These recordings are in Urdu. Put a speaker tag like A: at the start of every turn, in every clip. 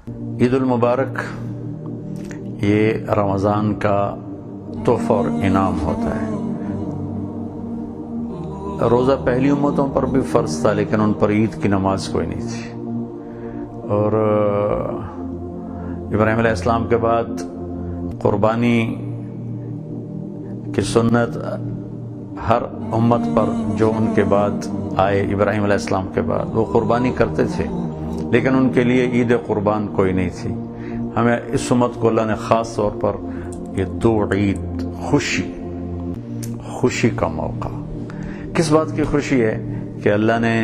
A: عید المبارک یہ رمضان کا تحفہ اور انعام ہوتا ہے۔ روزہ پہلی امتوں پر بھی فرض تھا، لیکن ان پر عید کی نماز کوئی نہیں تھی، اور ابراہیم علیہ السلام کے بعد قربانی کی سنت ہر امت پر جو ان کے بعد آئے، ابراہیم علیہ السلام کے بعد، وہ قربانی کرتے تھے، لیکن ان کے لیے عید قربان کوئی نہیں تھی۔ ہمیں اس امت کو اللہ نے خاص طور پر یہ دو عید، خوشی کا موقع۔ کس بات کی خوشی ہے؟ کہ اللہ نے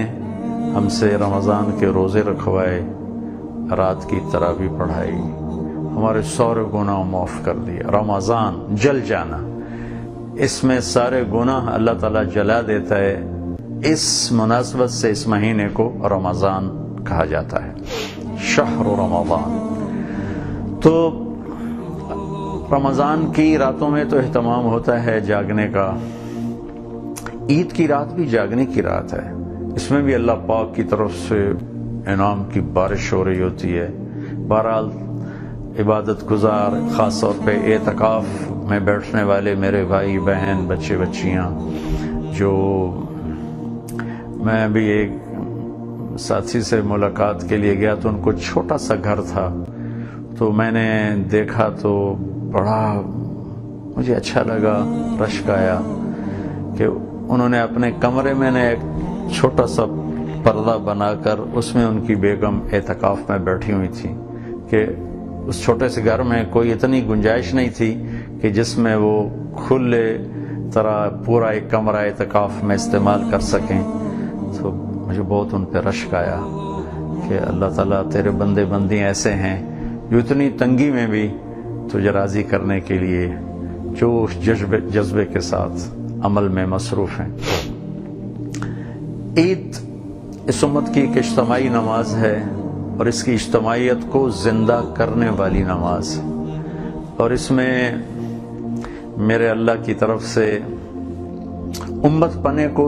A: ہم سے رمضان کے روزے رکھوائے، رات کی تراویح پڑھائی، ہمارے سارے گناہ معاف کر دیے۔ رمضان جل جانا، اس میں سارے گناہ اللہ تعالیٰ جلا دیتا ہے۔ اس مناسبت سے اس مہینے کو رمضان کہا جاتا ہے، شہر رمضان۔ تو رمضان کی راتوں میں تو اہتمام ہوتا ہے جاگنے کا۔ عید کی رات بھی جاگنے کی رات ہے، اس میں بھی اللہ پاک کی طرف سے انعام کی بارش ہو رہی ہوتی ہے۔ بہرحال عبادت گزار، خاص طور پہ اعتکاف میں بیٹھنے والے میرے بھائی بہن، بچے بچیاں، جو میں بھی ایک ساتھی سے ملاقات کے لیے گیا تو ان کو چھوٹا سا گھر تھا، تو میں نے دیکھا تو بڑا مجھے اچھا لگا، رشک آیا کہ انہوں نے اپنے کمرے میں نے ایک چھوٹا سا پردہ بنا کر اس میں ان کی بیگم اعتکاف میں بیٹھی ہوئی تھی، کہ اس چھوٹے سے گھر میں کوئی اتنی گنجائش نہیں تھی کہ جس میں وہ کھلے طرح پورا ایک کمرہ اعتکاف میں استعمال کر سکیں۔ تو مجھے بہت ان پہ رشک آیا کہ اللہ تعالیٰ تیرے بندے بندی ایسے ہیں جو اتنی تنگی میں بھی تجھے راضی کرنے کے لیے جوش جذبے کے ساتھ عمل میں مصروف ہیں۔ عید اس امت کی ایک اجتماعی نماز ہے، اور اس کی اجتماعیت کو زندہ کرنے والی نماز، اور اس میں میرے اللہ کی طرف سے امت پنے کو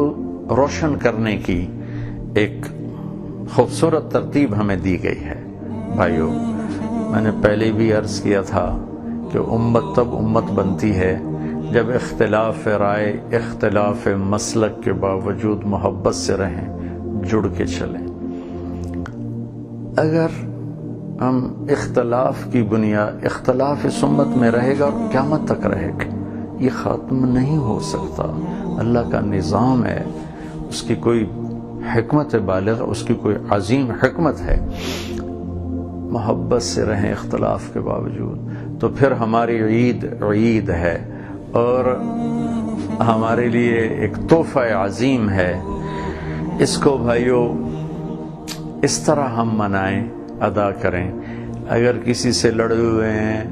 A: روشن کرنے کی ایک خوبصورت ترتیب ہمیں دی گئی ہے۔ بھائیو، میں نے پہلے بھی عرض کیا تھا کہ امت تب امت بنتی ہے جب اختلاف رائے، اختلاف مسلک کے باوجود محبت سے رہیں، جڑ کے چلیں۔ اگر ہم اختلاف کی بنیاد، اختلاف اس امت میں رہے گا اور قیامت تک رہے گا، یہ ختم نہیں ہو سکتا۔ اللہ کا نظام ہے، اس کی کوئی حکمت بالغ، اس کی کوئی عظیم حکمت ہے۔ محبت سے رہیں اختلاف کے باوجود، تو پھر ہماری عید عید ہے، اور ہمارے لیے ایک تحفہ عظیم ہے۔ اس کو بھائیو اس طرح ہم منائیں، ادا کریں۔ اگر کسی سے لڑے ہوئے ہیں،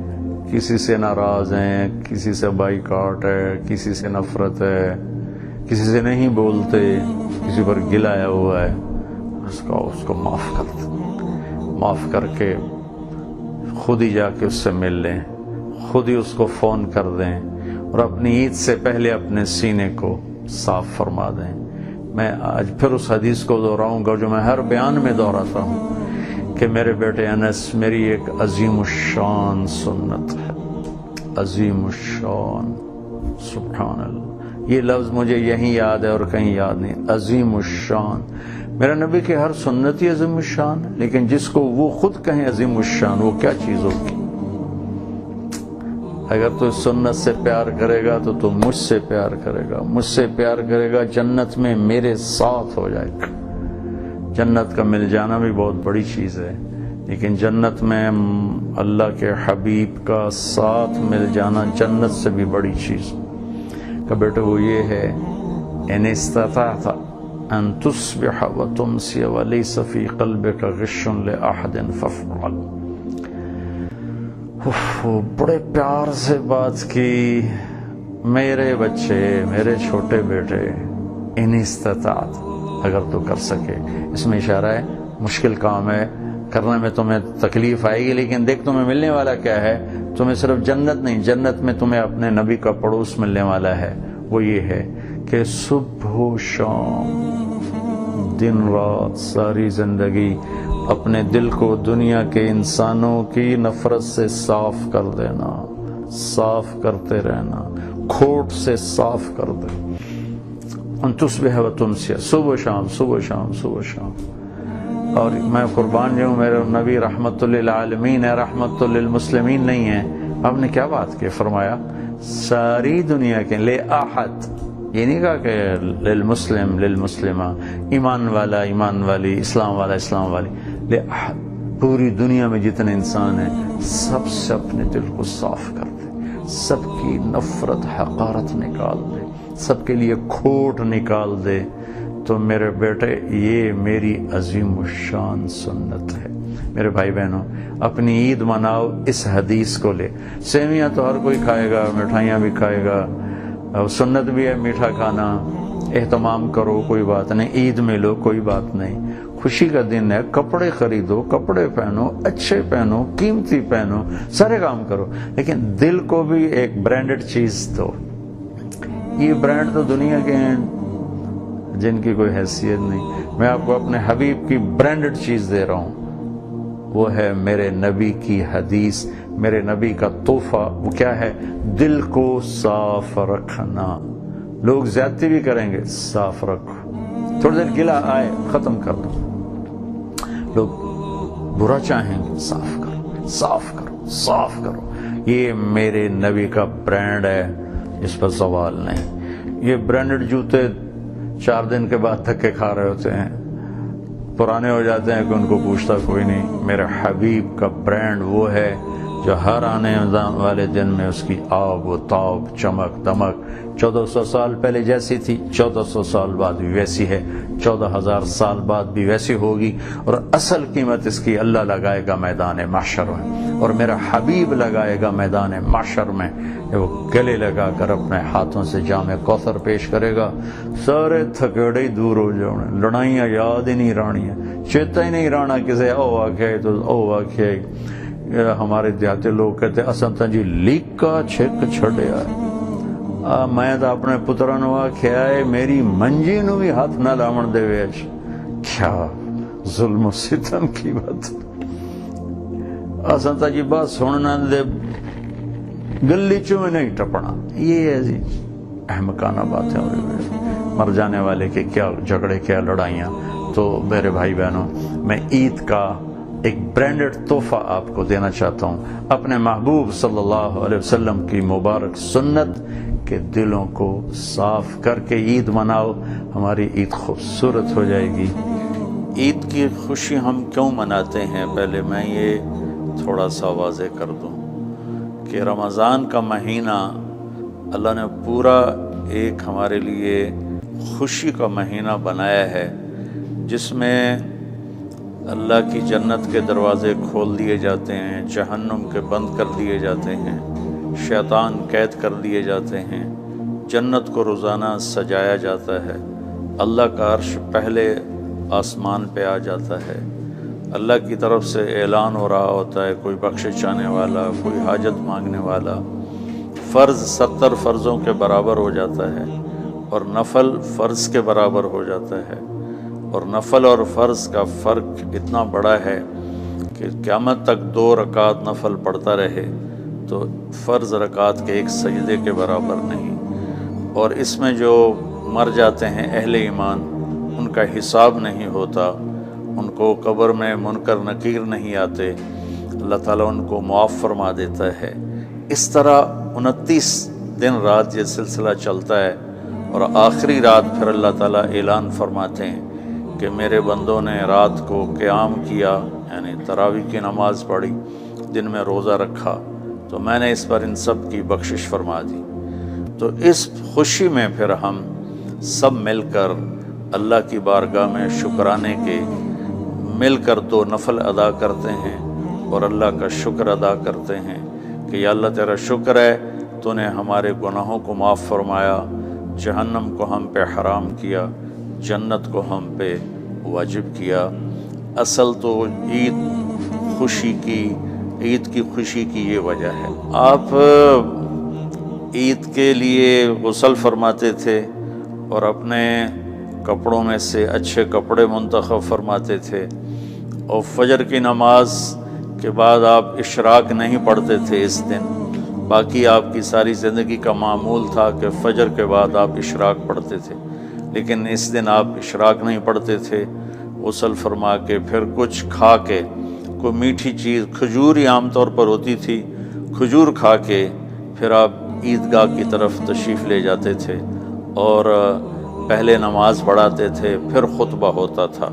A: کسی سے ناراض ہیں، کسی سے بائیکاٹ ہے، کسی سے نفرت ہے، کسی سے نہیں بولتے، کسی پر گلایا ہوا ہے، اس کو معاف کر کے خود ہی جا کے اس سے مل لیں، خود ہی اس کو فون کر دیں، اور اپنی عید سے پہلے اپنے سینے کو صاف فرما دیں۔ میں آج پھر اس حدیث کو دہراؤں گا جو میں ہر بیان میں دہراتا ہوں، کہ میرے بیٹے انس، میری ایک عظیم الشان سنت ہے، عظیم الشان، سبحان اللہ، یہ لفظ مجھے یہیں یاد ہے اور کہیں یاد نہیں۔ عظیم الشان، میرا نبی کے ہر سنت ہی عظیم الشان، لیکن جس کو وہ خود کہیں عظیم الشان، وہ کیا چیز ہوگی؟ اگر تو سنت سے پیار کرے گا تو مجھ سے پیار کرے گا، مجھ سے پیار کرے گا جنت میں میرے ساتھ ہو جائے گا۔ جنت کا مل جانا بھی بہت بڑی چیز ہے، لیکن جنت میں اللہ کے حبیب کا ساتھ مل جانا جنت سے بھی بڑی چیز کا بیٹا وہ یہ ہے، ان استطعت ان تصبح وتمسی وليس في قلبك غش لأحد فافعل۔ بڑے پیار سے بات کی، میرے بچے، میرے چھوٹے بیٹے، ان استطاعت، اگر تو کر سکے۔ اس میں اشارہ ہے مشکل کام ہے، کرنے میں تمہیں تکلیف آئے گی، لیکن دیکھ تمہیں ملنے والا کیا ہے۔ تمہیں صرف جنت نہیں، جنت میں تمہیں اپنے نبی کا پڑوس ملنے والا ہے۔ وہ یہ ہے کہ صبح و شام، دن رات، ساری زندگی اپنے دل کو دنیا کے انسانوں کی نفرت سے صاف کر دینا، صاف کرتے رہنا، کھوٹ سے صاف کر دے۔ ان تصبح و تمسی، صبح شام صبح شام صبح شام۔ اور میں قربان جاؤں، میرے نبی رحمت للعالمین ہے، رحمت للمسلمین نہیں ہے۔ آپ نے کیا بات کی؟ فرمایا ساری دنیا کے لے احد، یہ نہیں کہا کہ للمسلم للمسلمہ، ایمان والا ایمان والی، اسلام والا اسلام والی، لے احد، پوری دنیا میں جتنے انسان ہیں سب سے اپنے دل کو صاف کر دے، سب کی نفرت حقارت نکال دے، سب کے لیے کھوٹ نکال دے۔ تو میرے بیٹے یہ میری عظیم الشان سنت ہے۔ میرے بھائی بہنوں، اپنی عید مناؤ اس حدیث کو لے۔ سیویاں تو ہر کوئی کھائے گا، مٹھائیاں بھی کھائے گا، اور سنت بھی ہے میٹھا کھانا، اہتمام کرو، کوئی بات نہیں، عید میں لو، کوئی بات نہیں، خوشی کا دن ہے، کپڑے خریدو، کپڑے پہنو، اچھے پہنو، قیمتی پہنو، سارے کام کرو، لیکن دل کو بھی ایک برانڈڈ چیز دو۔ یہ برانڈ تو دنیا کے ہیں جن کی کوئی حیثیت نہیں، میں آپ کو اپنے حبیب کی برانڈڈ چیز دے رہا ہوں، وہ ہے میرے نبی کی حدیث، میرے نبی کا تحفہ۔ وہ کیا ہے؟ دل کو صاف رکھنا۔ لوگ زیادتی بھی کریں گے، صاف رکھو، تھوڑی دیر گلہ آئے ختم کر دو، لوگ برا چاہیں گے، صاف کرو صاف کرو صاف کرو۔ یہ میرے نبی کا برانڈ ہے، اس پر سوال نہیں۔ یہ برانڈڈ جوتے 4 دن کے بعد دھکے کھا رہے ہوتے ہیں، پرانے ہو جاتے ہیں کہ ان کو پوچھتا کوئی نہیں۔ میرے حبیب کا برانڈ وہ ہے جو ہر آنے والے دن میں اس کی آب و تاب، چمک دمک 1400 سال پہلے جیسی تھی، 1400 سال بعد بھی ویسی ہے، 14000 سال بعد بھی ویسی ہوگی، اور اصل قیمت اس کی اللہ لگائے گا میدان محشر میں، اور میرا حبیب لگائے گا میدان محشر میں۔ وہ گلے لگا کر اپنے ہاتھوں سے جام کوثر پیش کرے گا، سارے تھکیڑے ہی دور ہو جاؤں، لڑائیاں یاد ہی نہیں رہنیاں، چیتا ہی نہیں رہنا کسے او آکھے تو او آکھے۔ ہمارے دیہاتی لوگ کہتے ہیں اساں تاں جی لیکا چھک چھڑیا، میں تو اپنے پتروں نو آکھیا ہے میری منجی نو بھی ہاتھ نہ لاون دے وچ۔ کیا ظلم و ستم کی بات، اساں تاں جی بات سننا دے گلی چوں میں نہیں ٹپنا۔ یہ ہے جی احمقانہ باتیں ہو رہی ہیں، مر جانے والے کے کیا جھگڑے، کیا لڑائیاں۔ تو میرے بھائی بہنوں، میں عید کا ایک برانڈڈ تحفہ آپ کو دینا چاہتا ہوں، اپنے محبوب صلی اللہ علیہ وسلم کی مبارک سنت کے دلوں کو صاف کر کے عید مناؤ، ہماری عید خوبصورت ہو جائے گی۔ عید کی خوشی ہم کیوں مناتے ہیں؟ پہلے میں یہ تھوڑا سا واضح کر دوں کہ رمضان کا مہینہ اللہ نے پورا ایک ہمارے لیے خوشی کا مہینہ بنایا ہے، جس میں اللہ کی جنت کے دروازے کھول دیے جاتے ہیں، جہنم کے بند کر دیے جاتے ہیں، شیطان قید کر دیے جاتے ہیں، جنت کو روزانہ سجایا جاتا ہے، اللہ کا عرش پہلے آسمان پہ آ جاتا ہے، اللہ کی طرف سے اعلان ہو رہا ہوتا ہے، کوئی بخشش چاہنے والا، کوئی حاجت مانگنے والا، فرض 70 فرضوں کے برابر ہو جاتا ہے، اور نفل فرض کے برابر ہو جاتا ہے، اور نفل اور فرض کا فرق اتنا بڑا ہے کہ قیامت تک 2 رکعت نفل پڑھتا رہے تو فرض رکعت کے ایک سجدے کے برابر نہیں، اور اس میں جو مر جاتے ہیں اہل ایمان، ان کا حساب نہیں ہوتا، ان کو قبر میں منکر نکیر نہیں آتے، اللہ تعالیٰ ان کو معاف فرما دیتا ہے۔ اس طرح 29 دن رات یہ سلسلہ چلتا ہے، اور آخری رات پھر اللہ تعالیٰ اعلان فرماتے ہیں کہ میرے بندوں نے رات کو قیام کیا، یعنی تراویح کی نماز پڑھی، دن میں روزہ رکھا، تو میں نے اس پر ان سب کی بخشش فرما دی۔ تو اس خوشی میں پھر ہم سب مل کر اللہ کی بارگاہ میں شکرانے کے مل کر 2 نفل ادا کرتے ہیں، اور اللہ کا شکر ادا کرتے ہیں کہ یا اللہ تیرا شکر ہے تو نے ہمارے گناہوں کو معاف فرمایا، جہنم کو ہم پہ حرام کیا، جنت کو ہم پہ واجب کیا۔ اصل تو عید کی خوشی کی یہ وجہ ہے۔ آپ عید کے لیے غسل فرماتے تھے اور اپنے کپڑوں میں سے اچھے کپڑے منتخب فرماتے تھے، اور فجر کی نماز کے بعد آپ اشراق نہیں پڑھتے تھے اس دن، باقی آپ کی ساری زندگی کا معمول تھا کہ فجر کے بعد آپ اشراق پڑھتے تھے، لیکن اس دن آپ اشراق نہیں پڑھتے تھے۔ غسل فرما کے پھر کچھ کھا کے، کوئی میٹھی چیز، کھجور ہی عام طور پر ہوتی تھی، کھجور کھا کے پھر آپ عیدگاہ کی طرف تشریف لے جاتے تھے اور پہلے نماز پڑھاتے تھے، پھر خطبہ ہوتا تھا،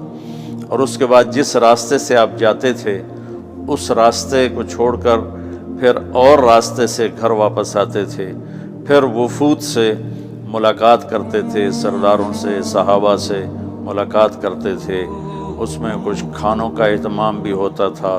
A: اور اس کے بعد جس راستے سے آپ جاتے تھے اس راستے کو چھوڑ کر پھر اور راستے سے گھر واپس آتے تھے، پھر وفود سے ملاقات کرتے تھے، سرداروں سے، صحابہ سے ملاقات کرتے تھے، اس میں کچھ کھانوں کا اہتمام بھی ہوتا تھا۔